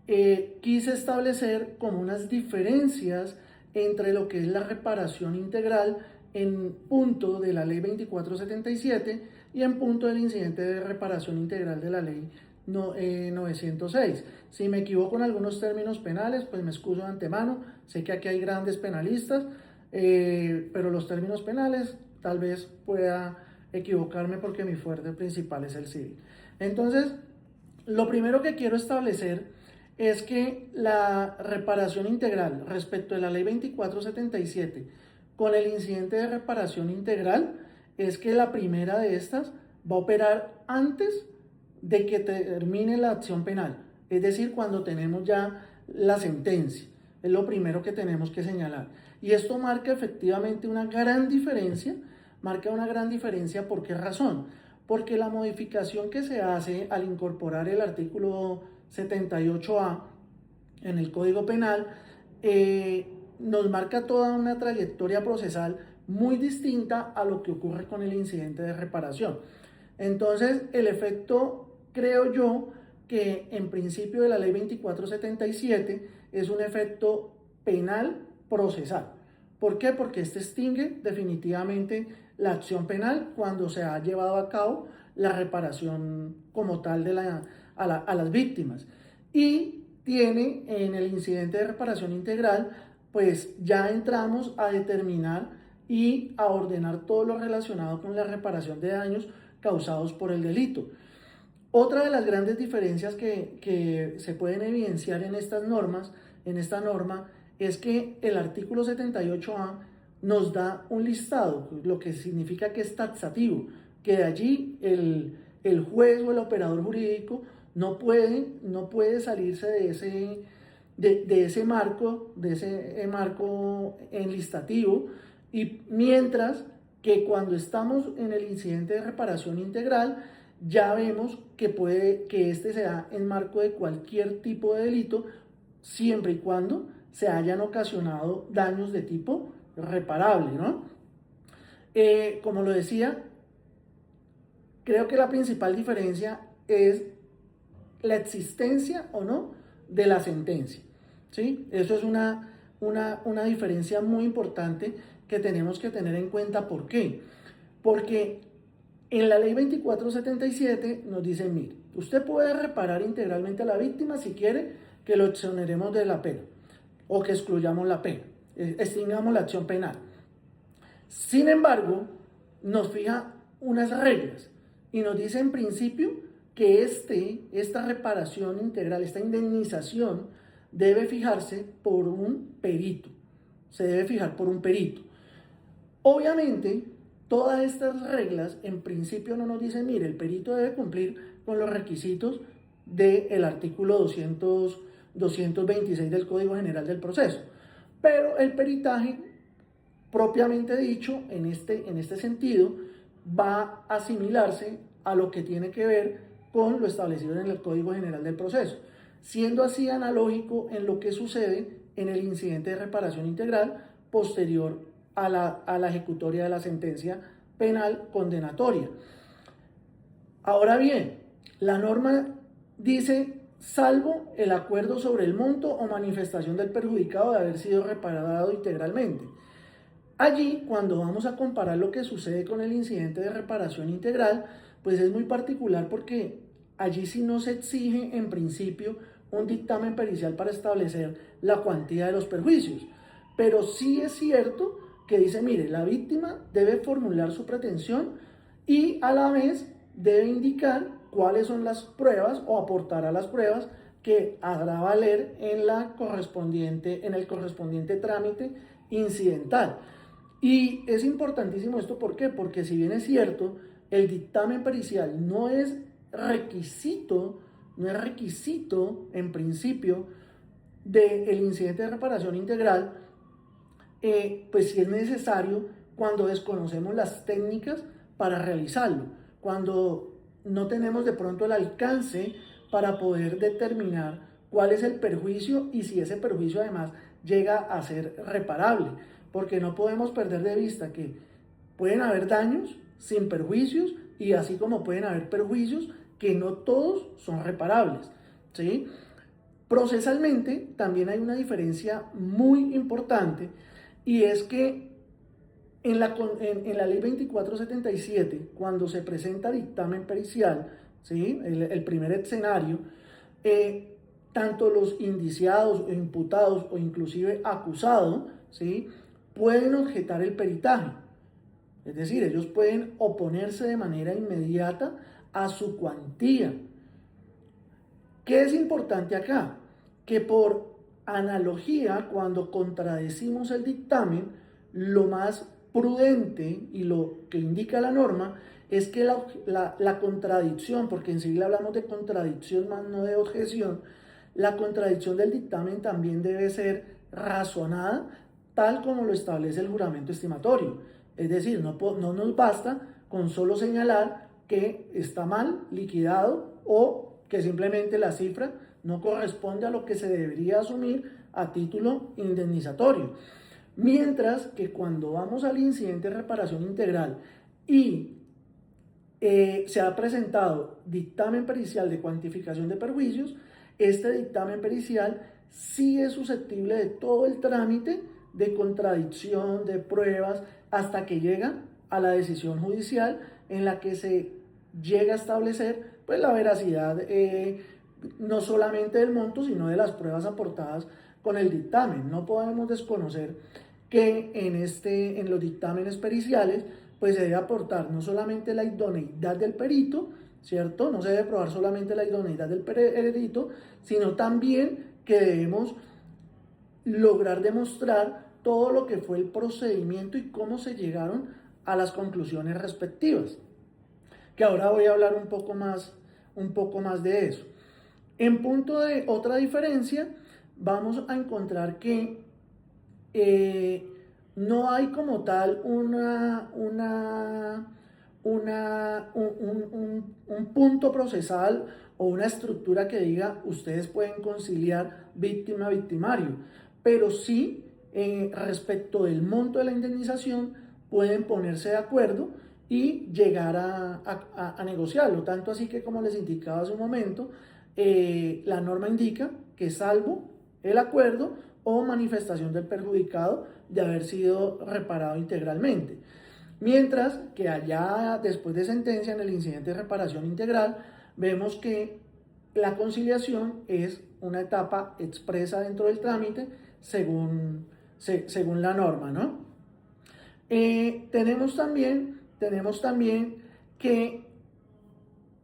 quise establecer como unas diferencias entre lo que es la reparación integral en punto de la ley 2477 y en punto del incidente de reparación integral de la ley 906. Si me equivoco en algunos términos penales, pues me excuso de antemano. Sé que aquí hay grandes penalistas, pero los términos penales tal vez pueda equivocarme porque mi fuerte principal es el civil. Entonces, lo primero que quiero establecer es que la reparación integral respecto de la ley 2477 con el incidente de reparación integral es que la primera de estas va a operar antes de que termine la acción penal, es decir, cuando tenemos ya la sentencia. Es lo primero que tenemos que señalar. Y esto marca efectivamente una gran diferencia. Marca una gran diferencia, ¿por qué razón? Porque la modificación que se hace al incorporar el artículo 78A en el Código Penal nos marca toda una trayectoria procesal muy distinta a lo que ocurre con el incidente de reparación. Entonces, el efecto, creo yo, que en principio de la ley 2477 es un efecto penal procesal. ¿Por qué? Porque este extingue definitivamente la acción penal cuando se ha llevado a cabo la reparación como tal de a las víctimas. Y tiene en el incidente de reparación integral, pues ya entramos a determinar y a ordenar todo lo relacionado con la reparación de daños causados por el delito. Otra de las grandes diferencias que se pueden evidenciar en estas normas, en esta norma, es que el artículo 78A nos da un listado, lo que significa que es taxativo, que de allí el juez o el operador jurídico no puede salirse de ese marco enlistativo, y mientras que cuando estamos en el incidente de reparación integral, ya vemos que este se da en marco de cualquier tipo de delito, siempre y cuando se hayan ocasionado daños de tipo reparable, ¿no? Como lo decía, creo que la principal diferencia es la existencia o no de la sentencia, ¿sí? Eso es una diferencia muy importante que tenemos que tener en cuenta. ¿Por qué? Porque en la ley 2477 nos dicen, mire, usted puede reparar integralmente a la víctima si quiere que lo exoneremos de la pena o que excluyamos la pena, extingamos la acción penal. Sin embargo, nos fija unas reglas y nos dice en principio que esta reparación integral, esta indemnización debe fijarse por un perito, se debe fijar por un perito. Obviamente, todas estas reglas en principio no nos dicen, mire, el perito debe cumplir con los requisitos del artículo 226 del Código General del Proceso, pero el peritaje propiamente dicho en este sentido va a asimilarse a lo que tiene que ver con lo establecido en el Código General del Proceso, siendo así analógico en lo que sucede en el incidente de reparación integral posterior a la ejecutoria de la sentencia penal condenatoria. Ahora bien, la norma dice, salvo el acuerdo sobre el monto o manifestación del perjudicado de haber sido reparado integralmente. Allí, cuando vamos a comparar lo que sucede con el incidente de reparación integral, pues es muy particular porque allí sí no se exige en principio un dictamen pericial para establecer la cuantía de los perjuicios, pero sí es cierto que dice, mire, la víctima debe formular su pretensión y a la vez debe indicar cuáles son las pruebas o aportar a las pruebas que hará valer en el correspondiente trámite incidental. Y es importantísimo esto, ¿por qué? Porque si bien es cierto, el dictamen pericial no es requisito en principio del incidente de reparación integral, pues sí es necesario cuando desconocemos las técnicas para realizarlo, cuando no tenemos de pronto el alcance para poder determinar cuál es el perjuicio y si ese perjuicio además llega a ser reparable, porque no podemos perder de vista que pueden haber daños sin perjuicios y así como pueden haber perjuicios que no todos son reparables, ¿sí? Procesalmente también hay una diferencia muy importante, y es que en la ley 2477, cuando se presenta dictamen pericial, ¿sí? el primer escenario, tanto los indiciados o imputados o inclusive acusados, ¿sí? pueden objetar el peritaje. Es decir, ellos pueden oponerse de manera inmediata a su cuantía. ¿Qué es importante acá? Que por analogía, cuando contradecimos el dictamen, lo más prudente y lo que indica la norma es que la contradicción, porque enseguida hablamos de contradicción más no de objeción, la contradicción del dictamen también debe ser razonada tal como lo establece el juramento estimatorio. Es decir, no nos basta con solo señalar que está mal liquidado o que simplemente la cifra no corresponde a lo que se debería asumir a título indemnizatorio. Mientras que cuando vamos al incidente de reparación integral y se ha presentado dictamen pericial de cuantificación de perjuicios, este dictamen pericial sí es susceptible de todo el trámite de contradicción, de pruebas, hasta que llega a la decisión judicial en la que se llega a establecer pues, la veracidad no solamente del monto, sino de las pruebas aportadas con el dictamen. No podemos desconocer que en los dictámenes periciales pues se debe aportar no solamente la idoneidad del perito, ¿cierto? No se debe probar solamente la idoneidad del perito, sino también que debemos lograr demostrar todo lo que fue el procedimiento y cómo se llegaron a las conclusiones respectivas. Que ahora voy a hablar un poco más de eso. En punto de otra diferencia, vamos a encontrar que no hay como tal un punto procesal o una estructura que diga ustedes pueden conciliar víctima-victimario, pero sí respecto del monto de la indemnización pueden ponerse de acuerdo y llegar a negociarlo. Tanto así que, como les indicaba hace un momento, la norma indica que salvo el acuerdo o manifestación del perjudicado de haber sido reparado integralmente. Mientras que allá, después de sentencia, en el incidente de reparación integral, vemos que la conciliación es una etapa expresa dentro del trámite según la norma, ¿no? Tenemos también que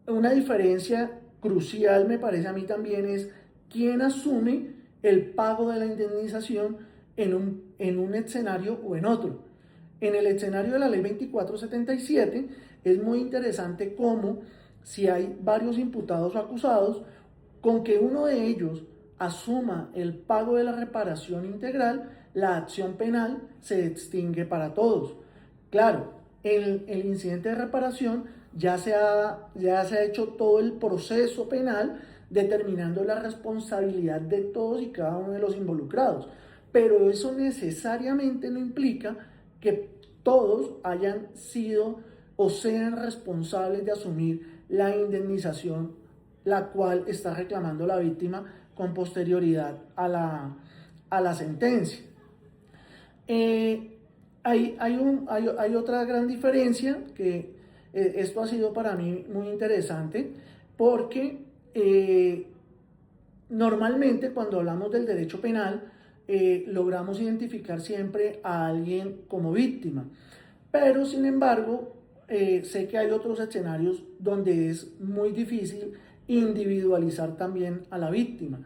una diferencia crucial, me parece a mí también, es quién asume el pago de la indemnización en un escenario o en otro. En el escenario de la ley 2477 es muy interesante cómo, si hay varios imputados o acusados, con que uno de ellos asuma el pago de la reparación integral, la acción penal se extingue para todos. Claro, en el incidente de reparación ya se ha hecho todo el proceso penal determinando la responsabilidad de todos y cada uno de los involucrados, pero eso necesariamente no implica que todos hayan sido o sean responsables de asumir la indemnización la cual está reclamando la víctima con posterioridad a la sentencia. Hay otra gran diferencia que esto ha sido para mí muy interesante porque normalmente cuando hablamos del derecho penal logramos identificar siempre a alguien como víctima, pero sin embargo sé que hay otros escenarios donde es muy difícil individualizar también a la víctima.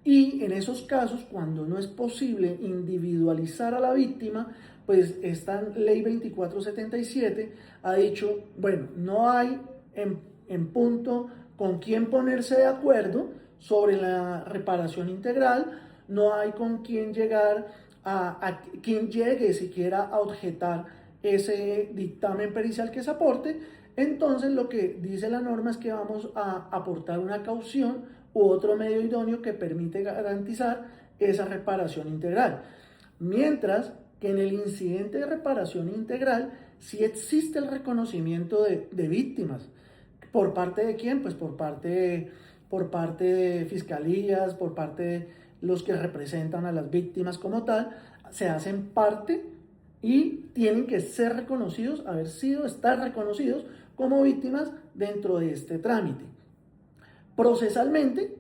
Y en esos casos, cuando no es posible individualizar a la víctima, pues esta ley 2477 ha dicho, bueno, no hay en punto con quién ponerse de acuerdo sobre la reparación integral, no hay con quién llegar a quien llegue siquiera a objetar ese dictamen pericial que se aporte. Entonces lo que dice la norma es que vamos a aportar una caución u otro medio idóneo que permite garantizar esa reparación integral. Mientras que en el incidente de reparación integral sí existe el reconocimiento de víctimas. ¿Por parte de quién? Pues por parte por parte de fiscalías, por parte de los que representan a las víctimas como tal, se hacen parte y tienen que ser reconocidos, estar reconocidos como víctimas dentro de este trámite. Procesalmente,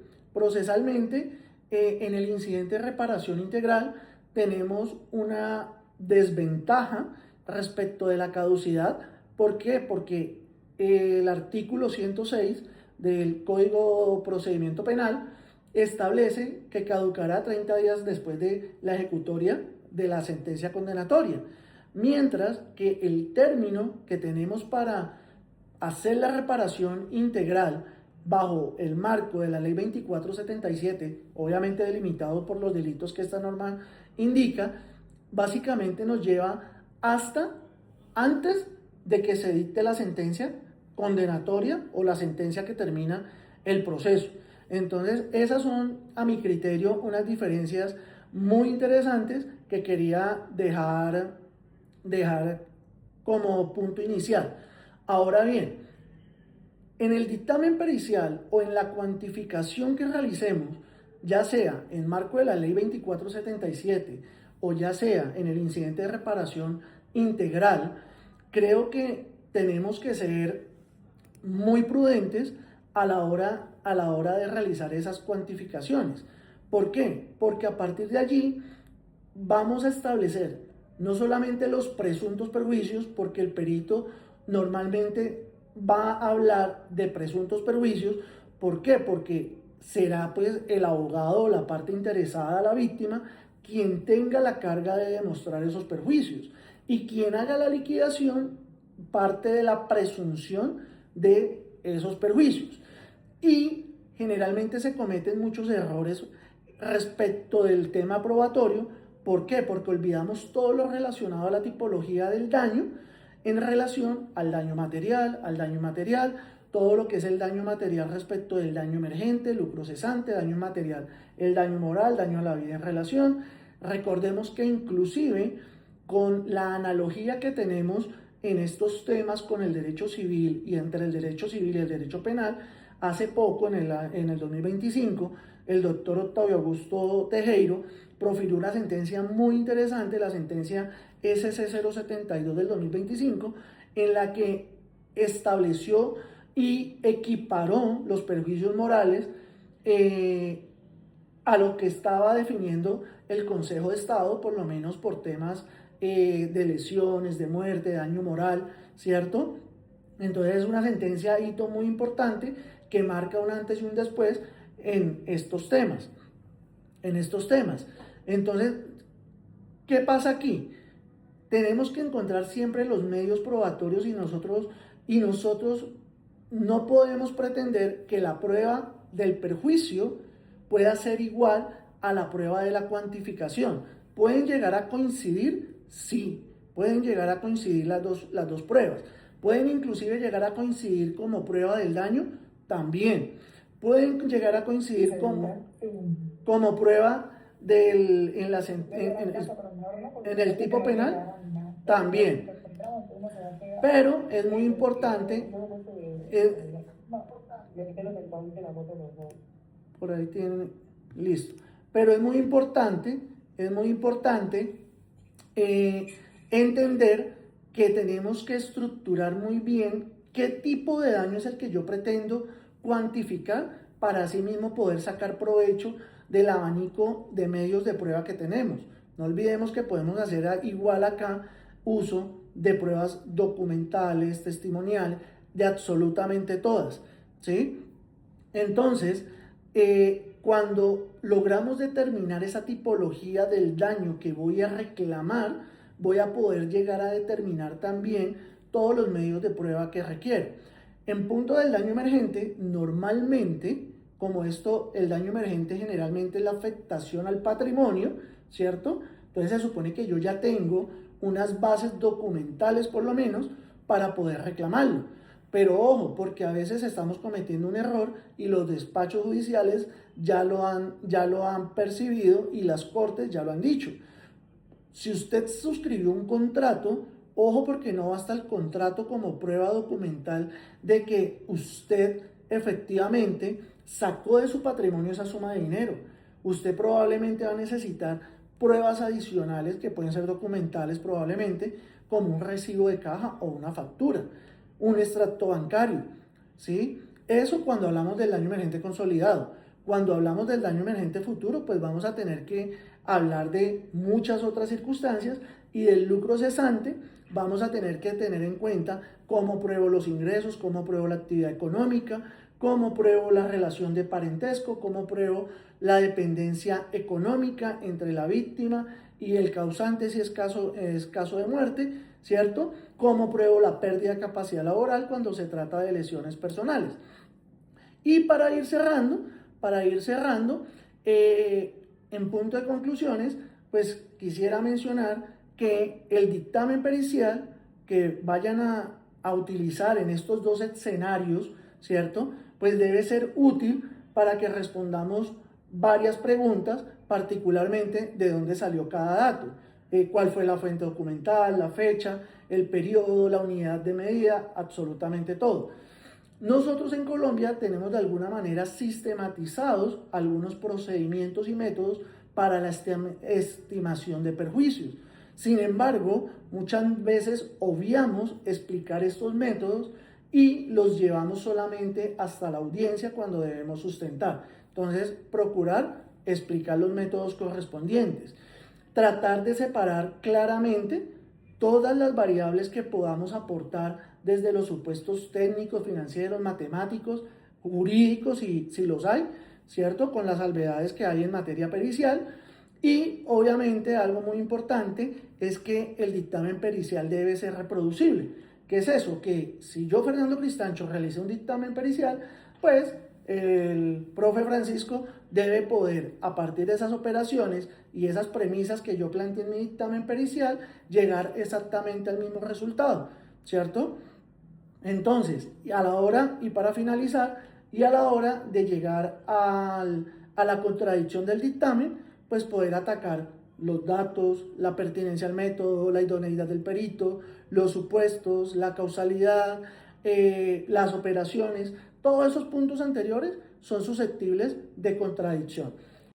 en el incidente de reparación integral tenemos una desventaja respecto de la caducidad. ¿Por qué? Porque el artículo 106 del Código Procedimiento Penal establece que caducará 30 días después de la ejecutoria de la sentencia condenatoria, mientras que el término que tenemos para hacer la reparación integral bajo el marco de la ley 2477, obviamente delimitado por los delitos que esta norma indica, básicamente nos lleva hasta antes de que se dicte la sentencia condenatoria o la sentencia que termina el proceso. Entonces, esas son, a mi criterio, unas diferencias muy interesantes que quería dejar como punto inicial. Ahora bien, en el dictamen pericial o en la cuantificación que realicemos, ya sea en marco de la ley 2477 o ya sea en el incidente de reparación integral, creo que tenemos que ser muy prudentes a la hora de realizar esas cuantificaciones. ¿Por qué? Porque a partir de allí vamos a establecer no solamente los presuntos perjuicios, porque el perito normalmente va a hablar de presuntos perjuicios. ¿Por qué? Porque será pues el abogado o la parte interesada, la víctima, quien tenga la carga de demostrar esos perjuicios, y quien haga la liquidación parte de la presunción de esos perjuicios. Y generalmente se cometen muchos errores respecto del tema probatorio. ¿Por qué? Porque olvidamos todo lo relacionado a la tipología del daño en relación al daño material, todo lo que es el daño material respecto del daño emergente, lucro cesante, daño material, el daño moral, daño a la vida en relación. Recordemos que inclusive con la analogía que tenemos en estos temas con el derecho civil y entre el derecho civil y el derecho penal, hace poco, en el 2025, el doctor Octavio Augusto Tejero profirió una sentencia muy interesante, la sentencia SC072 del 2025, en la que estableció y equiparó los perjuicios morales a lo que estaba definiendo el Consejo de Estado, por lo menos por temas de lesiones, de muerte, de daño moral, ¿cierto? Entonces es una sentencia hito muy importante que marca un antes y un después en estos temas. Entonces, ¿qué pasa aquí? Tenemos que encontrar siempre los medios probatorios y nosotros no podemos pretender que la prueba del perjuicio pueda ser igual a la prueba de la cuantificación. ¿Pueden llegar a coincidir? Sí, pueden llegar a coincidir las dos pruebas. ¿Pueden inclusive llegar a coincidir como prueba del daño? También. ¿Pueden llegar a coincidir como prueba en el tipo penal? También. Pero es muy importante, por ahí tienen, listo. Pero es muy importante entender que tenemos que estructurar muy bien qué tipo de daño es el que yo pretendo cuantificar para así mismo poder sacar provecho del abanico de medios de prueba que tenemos. No olvidemos que podemos hacer igual acá uso de pruebas documentales, testimoniales, de absolutamente todas, ¿sí? Entonces, cuando logramos determinar esa tipología del daño que voy a reclamar, voy a poder llegar a determinar también todos los medios de prueba que requiero. En punto del daño emergente, normalmente, como el daño emergente generalmente es la afectación al patrimonio, ¿cierto? Entonces se supone que yo ya tengo unas bases documentales por lo menos para poder reclamarlo. Pero ojo, porque a veces estamos cometiendo un error y los despachos judiciales ya lo han percibido y las cortes ya lo han dicho. Si usted suscribió un contrato, ojo, porque no basta el contrato como prueba documental de que usted efectivamente sacó de su patrimonio esa suma de dinero. Usted probablemente va a necesitar pruebas adicionales que pueden ser documentales probablemente, como un recibo de caja o una factura, un extracto bancario, ¿sí? Eso cuando hablamos del daño emergente consolidado. Cuando hablamos del daño emergente futuro, pues vamos a tener que hablar de muchas otras circunstancias, y del lucro cesante vamos a tener que tener en cuenta cómo pruebo los ingresos, cómo pruebo la actividad económica, cómo pruebo la relación de parentesco, cómo pruebo la dependencia económica entre la víctima y el causante si es caso de muerte, ¿cierto? Cómo pruebo la pérdida de capacidad laboral cuando se trata de lesiones personales. Y para ir cerrando, en punto de conclusiones, pues quisiera mencionar que el dictamen pericial que vayan a utilizar en estos dos escenarios, ¿cierto? Pues debe ser útil para que respondamos varias preguntas, particularmente de dónde salió cada dato, cuál fue la fuente documental, la fecha, el periodo, la unidad de medida, absolutamente todo. Nosotros en Colombia tenemos de alguna manera sistematizados algunos procedimientos y métodos para la estimación de perjuicios. Sin embargo, muchas veces obviamos explicar estos métodos y los llevamos solamente hasta la audiencia cuando debemos sustentar. Entonces, procurar explicar los métodos correspondientes. Tratar de separar claramente todas las variables que podamos aportar desde los supuestos técnicos, financieros, matemáticos, jurídicos, si los hay, ¿cierto? Con las salvedades que hay en materia pericial. Y obviamente algo muy importante es que el dictamen pericial debe ser reproducible. ¿Qué es eso? Que si yo, Fernando Cristancho, realicé un dictamen pericial, pues el profe Francisco debe poder, a partir de esas operaciones y esas premisas que yo planteé en mi dictamen pericial, llegar exactamente al mismo resultado, ¿cierto? Entonces, a la hora, y para finalizar, y a la hora de llegar a la contradicción del dictamen, pues poder atacar los datos, la pertinencia al método, la idoneidad del perito, los supuestos, la causalidad, las operaciones. Todos esos puntos anteriores son susceptibles de contradicción.